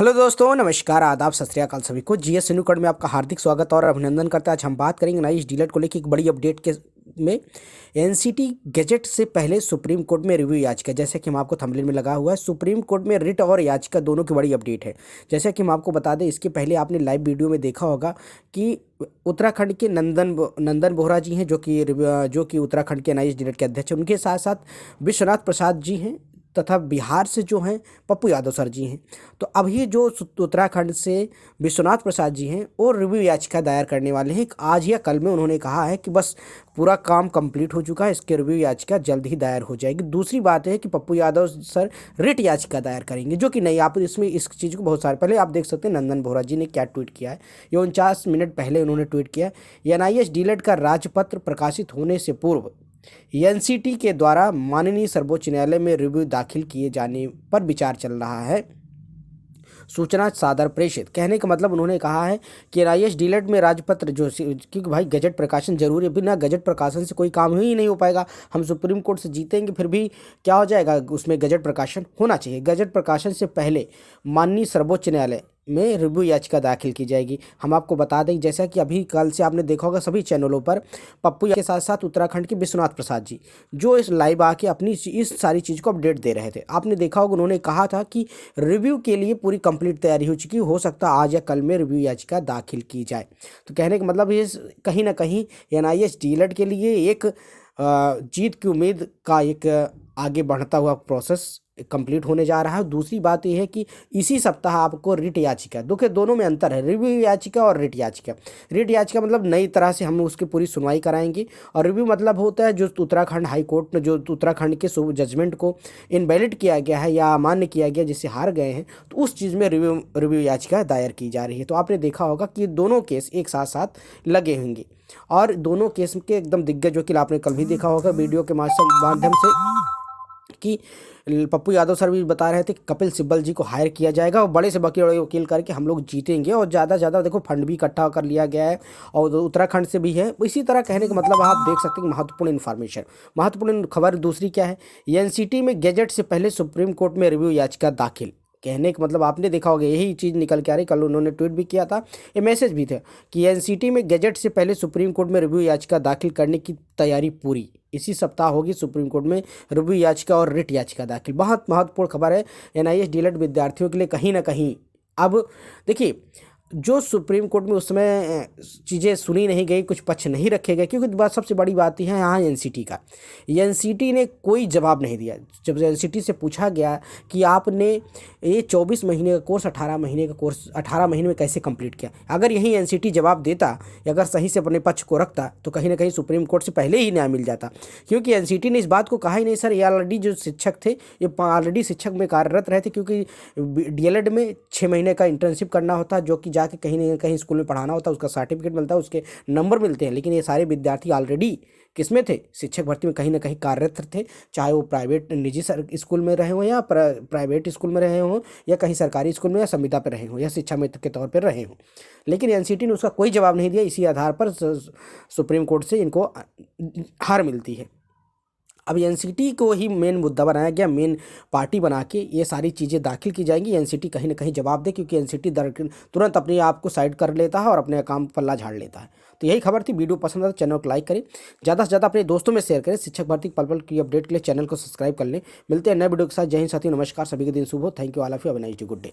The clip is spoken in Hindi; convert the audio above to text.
हेलो दोस्तों, नमस्कार, आदाब, सत श्री अकाल सभी को। जीएस सिन्नूगढ़ में आपका हार्दिक स्वागत और अभिनंदन करता है। आज हम बात करेंगे नई डीलेट को लेकर एक बड़ी अपडेट के में एनसीटी गैजेट से पहले सुप्रीम कोर्ट में रिव्यू याचिका। जैसे कि हम आपको थंबनेल में लगा हुआ है, सुप्रीम कोर्ट में रिट और याचिका दोनों की बड़ी अपडेट है। जैसे कि हम आपको बता दें, इसके पहले आपने लाइव वीडियो में देखा होगा कि उत्तराखंड के नंदन बोहरा जी हैं, जो कि उत्तराखंड के एनआईएस डीलेट के अध्यक्ष हैं। उनके साथ साथ विश्वनाथ प्रसाद जी हैं तथा बिहार से जो हैं पप्पू यादव सर जी हैं। तो अभी जो उत्तराखंड से विश्वनाथ प्रसाद जी हैं और रिव्यू याचिका दायर करने वाले हैं। आज या कल में उन्होंने कहा है कि बस पूरा काम कंप्लीट हो चुका है, इसके रिव्यू याचिका जल्द ही दायर हो जाएगी। दूसरी बात है कि पप्पू यादव सर रिट याचिका दायर करेंगे, जो कि नहीं, आप इसमें इस चीज़ को बहुत सारे पहले आप देख सकते हैं नंदन बोहरा जी ने क्या ट्वीट किया है। ये 49 मिनट पहले उन्होंने ट्वीट किया है। एनआईएस डीलेट का राजपत्र प्रकाशित होने से पूर्व एनसीटी के द्वारा माननीय सर्वोच्च न्यायालय में रिव्यू दाखिल किए जाने पर विचार चल रहा है। सूचना सादर प्रेषित। कहने का मतलब उन्होंने कहा है कि एनआईएस डीलेट में राजपत्र क्योंकि भाई गजट प्रकाशन जरूरी है, बिना गजट प्रकाशन से कोई काम ही नहीं हो पाएगा। हम सुप्रीम कोर्ट से जीतेंगे फिर भी क्या हो जाएगा, उसमें गजट प्रकाशन होना चाहिए। गजट प्रकाशन से पहले माननीय सर्वोच्च न्यायालय में रिव्यू याचिका दाखिल की जाएगी। हम आपको बता दें, जैसा कि अभी कल से आपने देखा होगा सभी चैनलों पर पप्पू के साथ साथ उत्तराखंड के विश्वनाथ प्रसाद जी जो इस लाइव आके अपनी इस सारी चीज़ को अपडेट दे रहे थे। आपने देखा होगा उन्होंने कहा था कि रिव्यू के लिए पूरी कंप्लीट तैयारी हो चुकी, हो सकता है आज या कल में रिव्यू याचिका दाखिल की जाए। तो कहने का मतलब ये कहीं ना कहीं एनआईएस डीलेट के लिए एक जीत की उम्मीद का एक आगे बढ़ता हुआ प्रोसेस कंप्लीट होने जा रहा है। दूसरी बात यह है कि इसी सप्ताह आपको रिट याचिका, देखिए दोनों में अंतर है, रिव्यू याचिका और रिट याचिका। रिट याचिका मतलब नई तरह से हम उसकी पूरी सुनवाई कराएंगे, और रिव्यू मतलब होता है जो उत्तराखंड हाई कोर्ट ने जो उत्तराखंड के जजमेंट को इनवैलिड किया गया है या अमान्य किया गया, जिससे हार गए हैं, तो उस चीज़ में रिव्यू याचिका दायर की जा रही है। तो आपने देखा होगा कि दोनों केस एक साथ साथ लगे होंगे, और दोनों केस के एकदम दिग्गज वकील आपने कल भी देखा होगा वीडियो के माध्यम से कि पप्पू यादव सर भी बता रहे थे कि कपिल सिब्बल जी को हायर किया जाएगा और बड़े से बड़े वकील करके हम लोग जीतेंगे, और ज़्यादा से ज़्यादा देखो फंड भी इकट्ठा कर लिया गया है और उत्तराखंड से भी है। इसी तरह कहने का मतलब आप देख सकते हैं कि महत्वपूर्ण इन्फॉर्मेशन, महत्वपूर्ण खबर दूसरी क्या है, एनसीटी में गैजेट से पहले सुप्रीम कोर्ट में रिव्यू याचिका दाखिल। कहने का मतलब आपने देखा होगा यही चीज़ निकल के आ रही। कल उन्होंने ट्वीट भी किया था, ये मैसेज भी था कि एनसीटी में गैजेट से पहले सुप्रीम कोर्ट में रिव्यू याचिका दाखिल करने की तैयारी पूरी। इसी सप्ताह होगी सुप्रीम कोर्ट में रिव्यू याचिका और रिट याचिका दाखिल। बहुत महत्वपूर्ण खबर है एनआईएस डीलेट विद्यार्थियों के लिए। कहीं ना कहीं अब देखिए, जो सुप्रीम कोर्ट में उस समय चीज़ें सुनी नहीं गई, कुछ पक्ष नहीं रखे गए, क्योंकि बात सबसे बड़ी बात है यहाँ एनसीटी का। एनसीटी ने कोई जवाब नहीं दिया। जब एनसीटी से पूछा गया कि आपने ये 24 महीने का कोर्स 18 महीने का कोर्स 18 महीने में कैसे कंप्लीट किया, अगर यही एनसीटी जवाब देता, अगर सही से अपने पक्ष को रखता, तो कहीं ना कहीं सुप्रीम कोर्ट से पहले ही न्याय मिल जाता। क्योंकि एनसीटी ने इस बात को कहा ही नहीं, सर ये ऑलरेडी जो शिक्षक थे ये ऑलरेडी शिक्षक में कार्यरत रहे थे, क्योंकि डीएलएड में 6 महीने का इंटर्नशिप करना होता है, जो कि जाके कहीं ना कहीं स्कूल में पढ़ाना होता है, उसका सर्टिफिकेट मिलता है, उसके नंबर मिलते हैं। लेकिन ये सारे विद्यार्थी ऑलरेडी किसमें थे, शिक्षक भर्ती में कहीं ना कहीं कार्यरत थे, चाहे वो प्राइवेट निजी स्कूल में रहे हों या प्राइवेट स्कूल में रहे हों या कहीं सरकारी स्कूल में या संविदा पर रहे हों या शिक्षा मित्र के तौर पर रहे हों। लेकिन एनसीटी ने उसका कोई जवाब नहीं दिया। इसी आधार पर सुप्रीम कोर्ट से इनको हार मिलती है। अब एनसीटी को ही मेन मुद्दा बनाया गया, मेन पार्टी बना के ये सारी चीज़ें दाखिल की जाएंगी। एनसीटी कहीं ना कहीं जवाब दे, क्योंकि एनसीटी तुरंत अपने आप को साइड कर लेता है और अपने काम पल्ला झाड़ लेता है। तो यही खबर थी। वीडियो पसंद आता तो चैनल को लाइक करें, ज़्यादा से ज़्यादा अपने दोस्तों में शेयर करें। शिक्षक भर्ती पल पल की अपडेट के लिए चैनल को सब्सक्राइब कर लें। मिलते हैं नए वीडियो के साथ। जय हिंद साथियों, नमस्कार, सभी के दिन शुभ हो। Thank you all of you, have a nice day, good day.